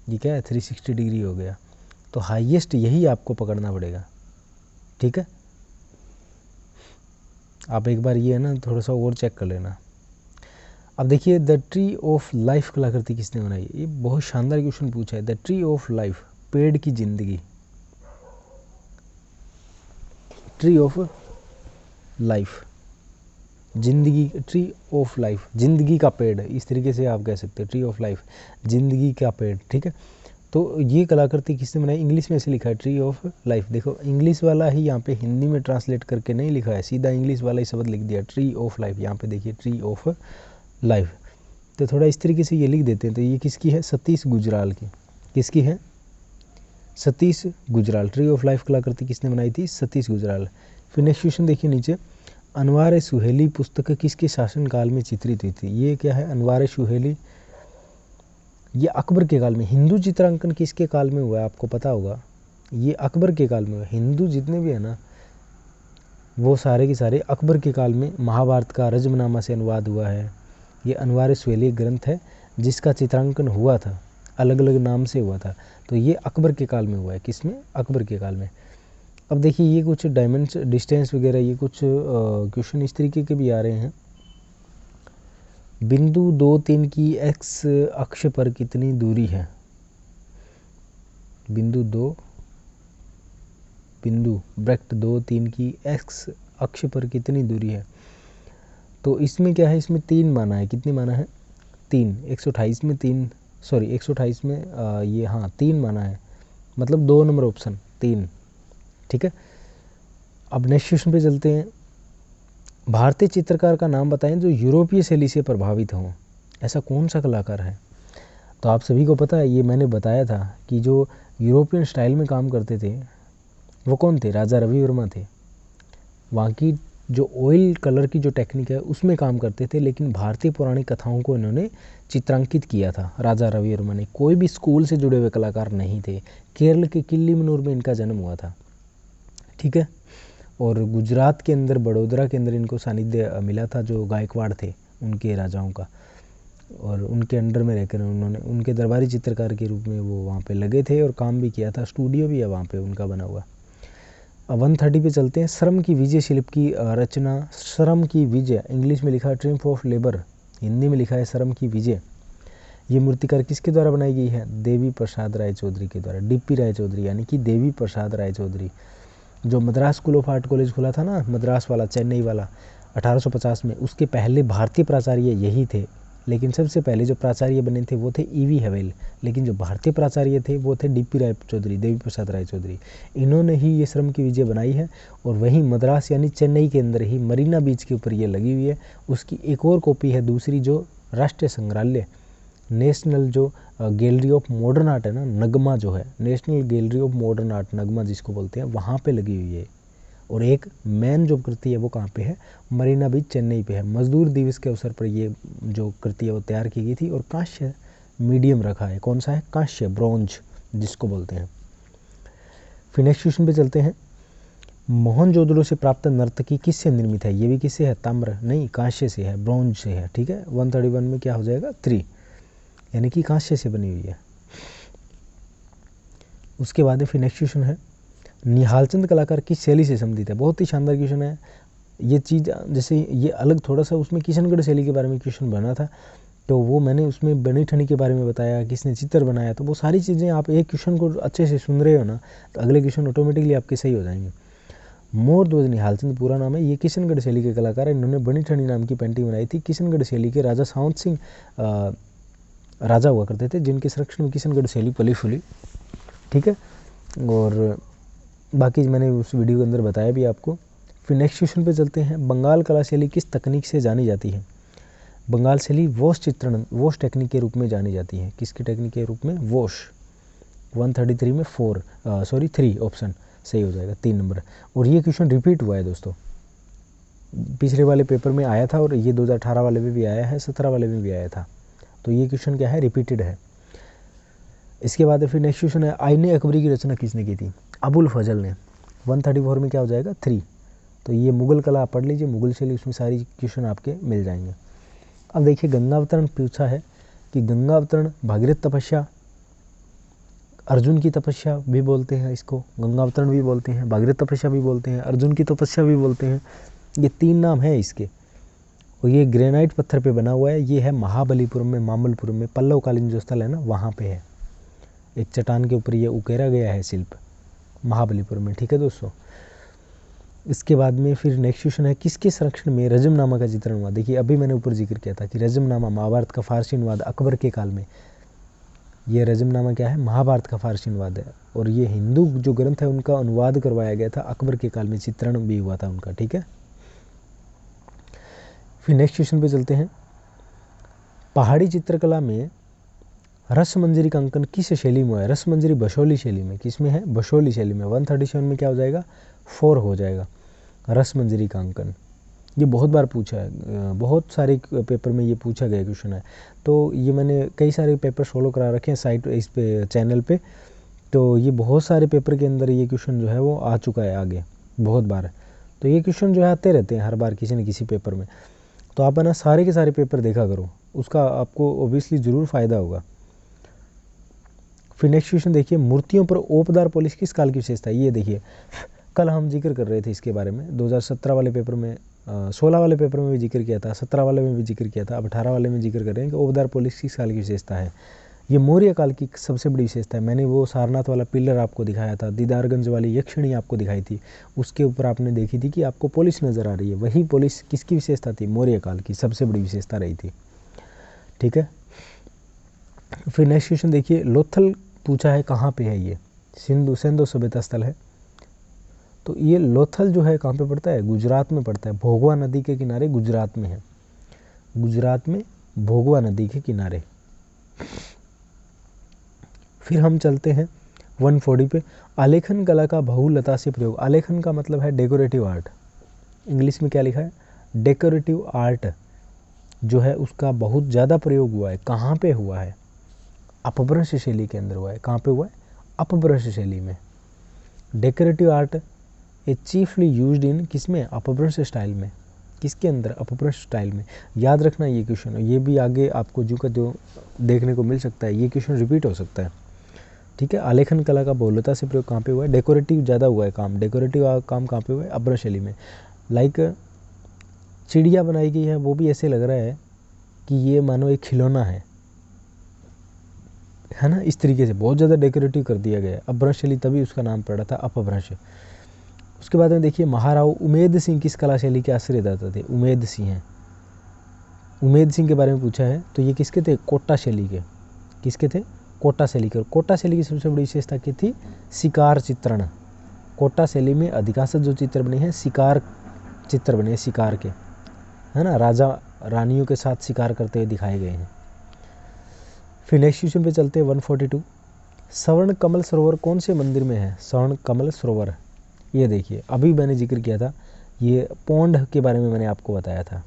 ये क्या है? 360 डिग्री हो गया। तो हाईएस्ट यही आपको पकड़ना पड़ेगा, ठीक है। आप एक बार ये है ना थोड़ा सा और चेक कर लेना। अब देखिए द ट्री ऑफ लाइफ कलाकृति किसने बनाई है? ये बहुत शानदार क्वेश्चन पूछा है। द ट्री ऑफ लाइफ, पेड़ की जिंदगी, ट्री ऑफ लाइफ, जिंदगी, ट्री ऑफ लाइफ, जिंदगी का पेड़, इस तरीके से आप कह सकते हैं, ट्री ऑफ लाइफ, जिंदगी का पेड़, ठीक है। तो ये कलाकृति किसने बनाई? इंग्लिश में ऐसे लिखा है ट्री ऑफ लाइफ। देखो इंग्लिश वाला ही यहाँ पे हिंदी में ट्रांसलेट करके नहीं लिखा है, सीधा इंग्लिश वाला ही शब्द लिख दिया, ट्री ऑफ लाइफ। यहाँ पे देखिए ट्री ऑफ लाइफ, तो थोड़ा इस तरीके से ये लिख देते हैं। तो ये किसकी है? सतीश गुजराल की। किसकी है? Satish Gujral. Tree of life कलाकृति किसने बनाई थी? सतीश गुजराल। फिर नेक्स्ट क्वेश्चन देखिए नीचे, अनवार सुहेली पुस्तक किसके शासनकाल में चित्रित हुई थी? ये क्या है? अनवार सुहेली, ये अकबर के काल में। हिंदू चित्रांकन किसके काल में हुआ है? आपको पता होगा, ये अकबर के काल में हुआ। हिंदू जितने भी है ना वो सारे के सारे अकबर के काल में महाभारत का रजमनामा से अनुवाद हुआ है। ये अनवार सुहेली ग्रंथ है जिसका चित्रांकन हुआ था, अलग अलग नाम से हुआ था। तो ये अकबर के काल में हुआ है। किसमें? अकबर के काल में। अब देखिए ये कुछ डायमेंशन, डिस्टेंस वगैरह, ये कुछ क्वेश्चन इस तरीके के भी आ रहे हैं। बिंदु 2, 3 की एक्स अक्ष पर कितनी दूरी है? बिंदु 2 3 की एक्स अक्ष पर कितनी दूरी है? तो इसमें क्या है? इसमें 3 माना है। कितनी माना है? 3। 128 में 3, सॉरी 128 में ये हाँ 3 माना है, मतलब 2 नंबर ऑप्शन 3, ठीक है। अब नेक्स्ट क्वेश्चन पे चलते हैं। भारतीय चित्रकार का नाम बताएं जो यूरोपीय शैली से प्रभावित हों। ऐसा कौन सा कलाकार है? तो आप सभी को पता है, ये मैंने बताया था कि जो यूरोपियन स्टाइल में काम करते थे वो कौन थे? राजा रवि वर्मा थे। वहाँ की जो ऑयल कलर की जो टेक्निक है उसमें काम करते थे, लेकिन भारतीय पौराणिक कथाओं को इन्होंने चित्रांकित किया था राजा रवि वर्मा ने। कोई भी स्कूल से जुड़े हुए कलाकार नहीं थे। केरल के किल्लीमनूर में इनका जन्म हुआ था, ठीक है। और गुजरात के अंदर, बड़ौदरा के अंदर इनको सानिध्य मिला था जो गायकवाड़ थे उनके राजाओं का, और उनके अंडर में रहकर उन्होंने उनके दरबारी चित्रकार के रूप में वो वहाँ पे लगे थे और काम भी किया था। स्टूडियो भी है वहाँ पे उनका बना हुआ। अब 130 पे चलते हैं। श्रम की विजय शिल्प की रचना, श्रम की विजय इंग्लिश में लिखा है ट्रिम्फ ऑफ लेबर, हिंदी में लिखा है श्रम की विजय। ये मूर्तिकार किसके द्वारा बनाई गई है? देवी प्रसाद राय चौधरी के द्वारा। डीपी राय चौधरी यानी कि देवी प्रसाद राय चौधरी। जो Madras school of art college खुला था ना, मद्रास वाला, चेन्नई वाला 1850 में, उसके पहले भारतीय प्राचार्य यही थे। लेकिन सबसे पहले जो प्राचार्य बने थे वो थे ईवी हवेल, लेकिन जो भारतीय प्राचार्य थे वो थे डीपी राय चौधरी, देवी प्रसाद राय चौधरी। इन्होंने ही ये श्रम की विजय बनाई है। और वहीं मद्रास यानी चेन्नई के अंदर ही मरीना बीच के ऊपर ये लगी हुई है। उसकी एक और कॉपी है दूसरी, जो राष्ट्रीय संग्रहालय, नेशनल जो गैलरी ऑफ मॉडर्न आर्ट है ना, नगमा जो है, National Gallery of Modern Art NGMA जिसको बोलते हैं, वहाँ पे लगी हुई है। और एक मेन जो कृति है वो कहाँ पे है? मरीना बीच चेन्नई पे है। मजदूर दिवस के अवसर पर ये जो कृति है वो तैयार की गई थी। और कांस्य मीडियम रखा है। कौन सा है? कांस्य, ब्रॉन्ज जिसको बोलते हैं। फिर नेक्स्ट क्वेश्चन पे चलते हैं। मोहनजोदड़ो से प्राप्त नर्तकी किससे निर्मित है? ये भी किससे है? ताम्र नहीं, कांस्य से है, ब्रॉन्ज से है, ठीक है। 131 में क्या हो जाएगा? 3, यानी कि कांस्य से बनी हुई है। उसके बाद फिर नेक्स्ट क्वेश्चन है, निहालचंद कलाकार किस शैली से संबंधित है? बहुत ही शानदार क्वेश्चन है। ये चीज़ जैसे ये अलग थोड़ा सा, उसमें किशनगढ़ शैली के बारे में क्वेश्चन बना था, तो वो मैंने उसमें बनी ठनी के बारे में बताया, किसने चित्र बनाया। तो वो सारी चीज़ें आप एक क्वेश्चन को अच्छे से सुन रहे हो ना, तो अगले क्वेश्चन ऑटोमेटिकली आपके सही हो जाएंगे। मोर ध्वज निहालचंद पूरा नाम है। ये किशनगढ़ शैली के कलाकार है। इन्होंने बनी ठनी नाम की पेंटिंग बनाई थी। किशनगढ़ शैली के राजा सावंत सिंह राजा हुआ करते थे, जिनके संरक्षण में किशनगढ़ शैली पली फूली, ठीक है। और बाकी मैंने उस वीडियो के अंदर बताया भी आपको। फिर नेक्स्ट क्वेश्चन पे चलते हैं। बंगाल कला शैली किस तकनीक से जानी जाती है? बंगाल शैली वॉश चित्रण, वॉश टेक्निक के रूप में जानी जाती है। किसकी टेक्निक के रूप में? वॉश। 133 में 3 ऑप्शन सही हो जाएगा, 3 नंबर। और ये क्वेश्चन रिपीट हुआ है दोस्तों, पिछले वाले पेपर में आया था और ये 2018 वाले में भी आया है, 17 वाले में भी आया था। तो ये क्वेश्चन क्या है? रिपीटेड है। इसके बाद फिर नेक्स्ट क्वेश्चन है, आईने अकबरी की रचना किसने की थी? अबुल फजल ने। 134 में क्या हो जाएगा? 3। तो ये मुगल कला आप पढ़ लीजिए, मुगल शैली, उसमें सारी क्वेश्चन आपके मिल जाएंगे। अब देखिए गंगावतरण पूछा है कि गंगावतरण भागीरथ तपस्या, अर्जुन की तपस्या भी बोलते हैं इसको, गंगावतरण भी बोलते हैं, भागीरथ तपस्या भी बोलते हैं, अर्जुन की तपस्या भी बोलते हैं। ये 3 नाम है इसके। और ये ग्रेनाइट पत्थर पे बना हुआ है। ये है महाबलीपुरम में, मामल्लपुरम में, पल्लवकालीन जो स्थल है ना वहाँ पे है। एक चट्टान के ऊपर ये उकेरा गया है शिल्प महाबलीपुरम में। ठीक है दोस्तों। इसके बाद में फिर नेक्स्ट क्वेश्चन है, किसके संरक्षण में रजमनामा का चित्रण हुआ। देखिए अभी मैंने ऊपर जिक्र किया था कि रजमनामा महाभारत का फारसी अनुवाद अकबर के काल में, ये रजमनामा क्या है, महाभारत का फारसी अनुवाद है। और ये हिंदू जो ग्रंथ है उनका अनुवाद करवाया गया था अकबर के काल में, चित्रण भी हुआ था उनका। ठीक है। फिर नेक्स्ट क्वेश्चन पे चलते हैं, पहाड़ी चित्रकला में रसमंजरी का अंकन किस शैली में है। रसमंजरी बशोली शैली में, किस में है, बशोली शैली में। 137 में क्या हो जाएगा, 4 हो जाएगा रसमंजरी का अंकन। ये बहुत बार पूछा है, बहुत सारे पेपर में ये पूछा गया क्वेश्चन है। तो ये मैंने कई सारे पेपर सोलो करा रखे हैं साइट इस पे चैनल पे, तो ये बहुत सारे पेपर के अंदर ये क्वेश्चन जो है वो आ चुका है आगे बहुत बार। तो ये क्वेश्चन जो है आते रहते हैं हर बार किसी न किसी पेपर में। तो आप है ना सारे के सारे पेपर देखा करो, उसका आपको ओबियसली ज़रूर फ़ायदा होगा। फिर नेक्स्ट क्वेश्चन देखिए, मूर्तियों पर ओपदार पॉलिश किस काल की विशेषता है। ये देखिए कल हम जिक्र कर रहे थे इसके बारे में, 2017 वाले पेपर में, 16 वाले पेपर में भी जिक्र किया था, 17 वाले में भी जिक्र किया था, अब 18 वाले में जिक्र कर रहे हैं कि ओपदार पॉलिश किस काल की विशेषता है। ये मौर्य काल की सबसे बड़ी विशेषता है। मैंने वो सारनाथ वाला पिलर आपको दिखाया था, दीदारगंज वाली यक्षिणी आपको दिखाई थी, उसके ऊपर आपने देखी थी कि आपको पॉलिश नज़र आ रही है। वही पॉलिश किसकी विशेषता थी, मौर्य काल की सबसे बड़ी विशेषता रही थी। ठीक है। फिर नेक्स्ट क्वेश्चन देखिए, लोथल पूछा है कहाँ पे है ये, सिंधु सभ्यता स्थल है। तो ये लोथल जो है कहाँ पे पड़ता है, गुजरात में पड़ता है, भोगवा नदी के किनारे गुजरात में है, गुजरात में भोगवा नदी के किनारे। फिर हम चलते हैं 140 पे, आलेखन कला का बहुलता से प्रयोग। आलेखन का मतलब है डेकोरेटिव आर्ट, इंग्लिश में क्या लिखा है, डेकोरेटिव आर्ट जो है उसका बहुत ज़्यादा प्रयोग हुआ है। कहाँ पे हुआ है, अपभ्रंश शैली के अंदर हुआ है। कहाँ पे हुआ है, अपभ्रंश शैली में। Decorative art A chiefly used in किसमें, अपभ्रंश स्टाइल में। किसके अंदर, अपभ्रंश स्टाइल में। याद रखना ये क्वेश्चन, ये भी आगे आपको जो का जो देखने को मिल सकता है, ये क्वेश्चन रिपीट हो सकता है। ठीक है। आलेखन कला का बहुलता से प्रयोग कहाँ पे हुआ है, डेकोरेटिव ज़्यादा हुआ है काम, डेकोरेटिव काम कहाँ पे हुआ है, अपभ्रंश शैली में। लाइक चिड़िया बनाई गई है, वो भी ऐसे लग रहा है कि ये मानो एक खिलौना है ना, इस तरीके से बहुत ज़्यादा डेकोरेटिव कर दिया गया है। अपभ्रंश शैली तभी उसका नाम पड़ा था अपभ्रंश। उसके बाद में देखिए, महाराव उमेद सिंह किस कला शैली के आश्रयदाता थे। उमेद सिंह हैं, उमेद सिंह के बारे में पूछा है। तो ये किसके थे, कोटा शैली के। किसके थे, कोटा शैली के। और कोटा शैली की सबसे बड़ी विशेषता क्या थी, शिकार चित्रण। कोटा शैली में अधिकांश जो चित्र बने हैं शिकार चित्र बने हैं, शिकार के, है ना, राजा रानियों के साथ शिकार करते हुए दिखाए गए हैं। फिर नेक्स्ट क्वेश्चन पे चलते हैं 142, स्वर्ण कमल सरोवर कौन से मंदिर में है। स्वर्ण कमल सरोवर, ये देखिए अभी मैंने जिक्र किया था, ये पौंड के बारे में मैंने आपको बताया था।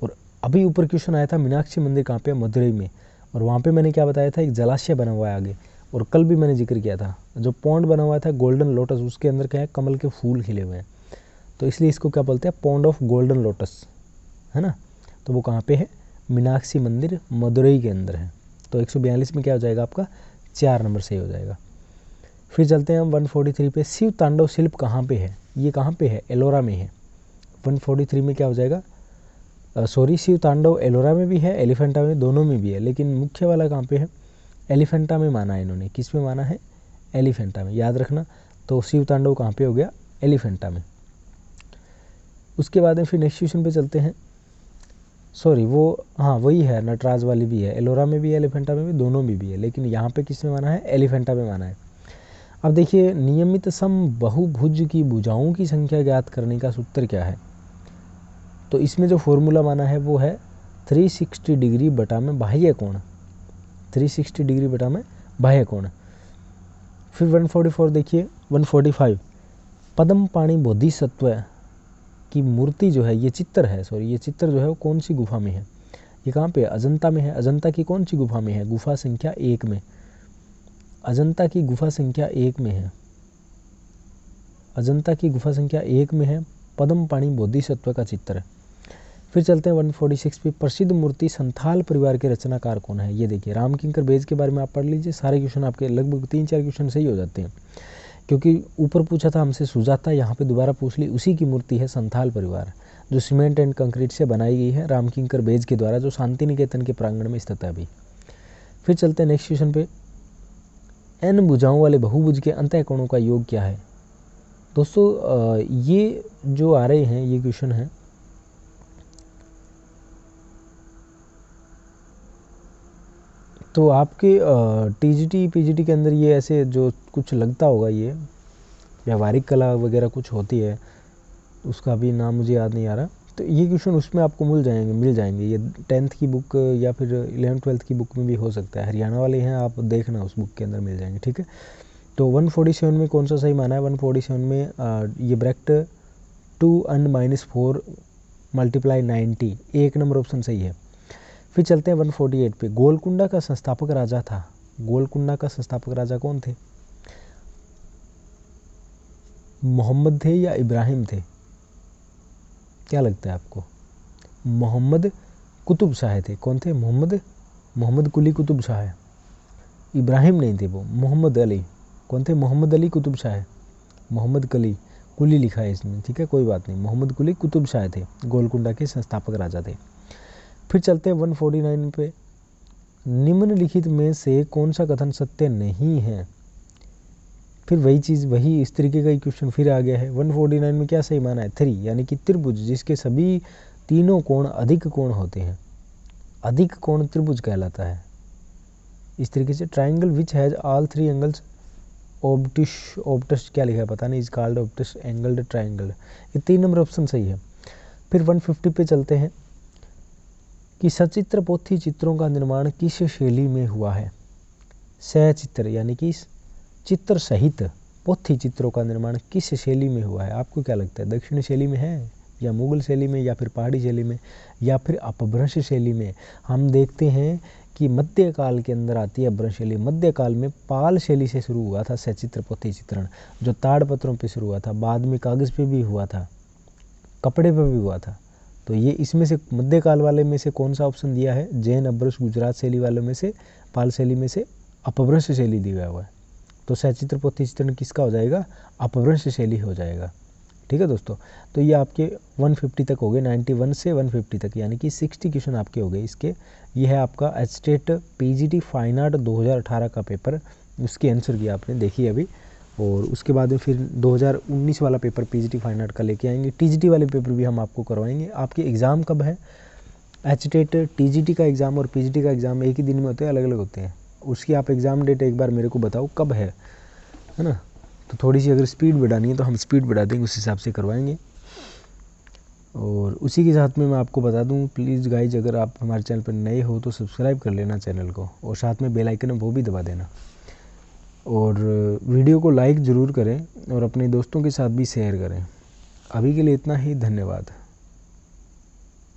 और अभी ऊपर क्वेश्चन आया था मीनाक्षी मंदिर कहाँ पे, मदुरई में। और वहाँ पे मैंने क्या बताया था, एक जलाशय बना हुआ है आगे। और कल भी मैंने जिक्र किया था, जो पौंड बना हुआ था गोल्डन लोटस, उसके अंदर क्या है, कमल के फूल खिले हुए हैं। तो इसलिए इसको क्या बोलते हैं, पौंड ऑफ गोल्डन लोटस, है ना। तो वो कहाँ पे है, मीनाक्षी मंदिर मदुरई के अंदर है। तो 142 में क्या हो जाएगा आपका, 4 नंबर सही हो जाएगा। फिर चलते हैं हम 143 पे, शिव तांडव शिल्प कहाँ पे है। ये कहाँ पे है, एलोरा में है। 143 में क्या हो जाएगा, सॉरी, शिव तांडव एलोरा में भी है, एलिफेंटा में, दोनों में भी है, लेकिन मुख्य वाला कहाँ पे है, एलिफेंटा में माना है इन्होंने। किस में माना है, एलिफेंटा में, याद रखना। तो शिव तांडव कहाँ पे हो गया, एलिफेंटा में। उसके बाद में फिर नेक्स्ट क्वेश्चन पे चलते हैं, सॉरी वो हाँ वही है, नटराज वाली भी है, एलोरा में भी है, एलिफेंटा में भी, दोनों में भी है, लेकिन यहाँ पे किस में माना है, एलिफेंटा में माना है। अब देखिए, नियमित सम बहुभुज की भुजाओं की संख्या ज्ञात करने का सूत्र क्या है। तो इसमें जो फॉर्मूला माना है वो है 360 डिग्री बटा में बाह्य कोण, 360 डिग्री बटा में बाह्य कोण। फिर 144 देखिए, 145, पद्म पाणी बोधिसत्व की मूर्ति जो है, ये चित्र है, सॉरी ये चित्र जो है वो कौन सी गुफा में है, ये कहाँ पे है, अजंता में है। अजंता की कौन सी गुफा में है, गुफा संख्या 1 में, अजंता की गुफा संख्या 1 में है, अजंता की गुफा संख्या 1 में है पद्म पाणी बोधिसत्व का चित्र। फिर चलते हैं 146 पे, प्रसिद्ध मूर्ति संथाल परिवार के रचनाकार कौन है। ये देखिए, रामकिंकर बेज के बारे में आप पढ़ लीजिए, सारे क्वेश्चन आपके लगभग 3-4 क्वेश्चन सही हो जाते हैं। क्योंकि ऊपर पूछा था हमसे सुजाता, यहाँ पे दोबारा पूछ ली। उसी की मूर्ति है संथाल परिवार, जो सीमेंट एंड कंक्रीट से बनाई गई है रामकिंकर बेज के द्वारा, जो शांति निकेतन के प्रांगण में स्थित है अभी। फिर चलते हैं नेक्स्ट क्वेश्चन पे। n भुजाओं वाले बहुभुज के अंतःकोणों का योग क्या है? दोस्तों ये जो आ रहे हैं ये क्वेश्चन है, तो आपके टीजीटी पीजीटी के अंदर ये ऐसे जो कुछ लगता होगा, ये व्यवहारिक कला वगैरह कुछ होती है, उसका भी नाम मुझे याद नहीं आ रहा। तो ये क्वेश्चन उसमें आपको मिल जाएंगे। ये 10th की बुक या फिर 11th-12th की बुक में भी हो सकता है, हरियाणा वाले हैं, आप देखना उस बुक के अंदर मिल जाएंगे, ठीक है। तो 147 में कौन सा सही माना है? 147 में ये ब्रैकेट 2n-4 × 90, 1 नंबर ऑप्शन सही है। फिर चलते हैं 148 पे। गोलकुंडा का संस्थापक राजा था, गोलकुंडा का संस्थापक राजा कौन थे? मोहम्मद थे या इब्राहिम थे? क्या लगता है आपको? मोहम्मद कुतुब शाह थे। कौन थे? मोहम्मद कुली कुतुब शाह। इब्राहिम नहीं थे वो, मोहम्मद अली। कौन थे? मोहम्मद अली कुतुब शाह। मोहम्मद कुली लिखा है इसमें, ठीक है, कोई बात नहीं। मोहम्मद कुली कुतुब शाह थे, गोलकुंडा के संस्थापक राजा थे। फिर चलते हैं 149 पे। निम्नलिखित में से कौन सा कथन सत्य नहीं है? फिर वही चीज़, वही इस तरीके का ही क्वेश्चन फिर आ गया है। 149 में क्या सही माना है? 3, यानी कि त्रिभुज जिसके सभी तीनों कोण अधिक कोण होते हैं, अधिक कोण त्रिभुज कहलाता है। इस तरीके से triangle which has all 3 angles obtuse क्या लिखा है पता नहीं, is called obtuse angled triangle. ये 3 नंबर ऑप्शन सही है। फिर 150 पे चलते हैं कि सचित्र पोथी चित्रों का निर्माण किस शैली में हुआ है? सचित्र यानी कि चित्र सहित पोथी चित्रों का निर्माण किस शैली में हुआ है? आपको क्या लगता है? दक्षिण शैली में है, या मुगल शैली में, या फिर पहाड़ी शैली में, या फिर अपभ्रंश शैली में? हम देखते हैं कि मध्यकाल के अंदर आती है अपभ्रंश शैली। मध्यकाल में पाल शैली से शुरू हुआ था सचित्र पोथी चित्रण, जो ताड़पत्रों पे शुरू हुआ था, बाद में कागज़ पे भी हुआ था, कपड़े पे भी हुआ था। तो ये इसमें से मध्यकाल वाले में से कौन सा ऑप्शन दिया है? जैन, अपभ्रंश, गुजरात शैली वालों में से, पाल शैली में से अपभ्रंश शैली दिया हुआ है। तो सचित्र पोथी चित्रण किसका हो जाएगा? अपभ्रंश शैली हो जाएगा, ठीक है दोस्तों। तो ये आपके 150 तक हो गए, 91 से 150 तक, यानी कि 60 क्वेश्चन आपके हो गए इसके। ये है आपका एचटेट पीजीटी फाइन आर्ट 2018 का पेपर, उसके आंसर की आपने देखी अभी। और उसके बाद में फिर 2019 वाला पेपर पीजीटी फाइन आर्ट का लेके आएंगे। टीजीटी वाले पेपर भी हम आपको करवाएंगे। आपके एग्ज़ाम कब है? एचटेट टीजीटी का एग्ज़ाम और पीजीटी का एग्ज़ाम एक ही दिन में होते हैं, अलग अलग होते हैं? उसकी आप एग्ज़ाम डेट एक बार मेरे को बताओ कब है ना। तो थोड़ी सी अगर स्पीड बढ़ानी है तो हम स्पीड बढ़ा देंगे, उस हिसाब से करवाएंगे। और उसी के साथ में मैं आपको बता दूं, प्लीज़ गाइज, अगर आप हमारे चैनल पर नए हो तो सब्सक्राइब कर लेना चैनल को, और साथ में बेल आइकन है वो भी दबा देना, और वीडियो को लाइक ज़रूर करें, और अपने दोस्तों के साथ भी शेयर करें। अभी के लिए इतना ही, धन्यवाद।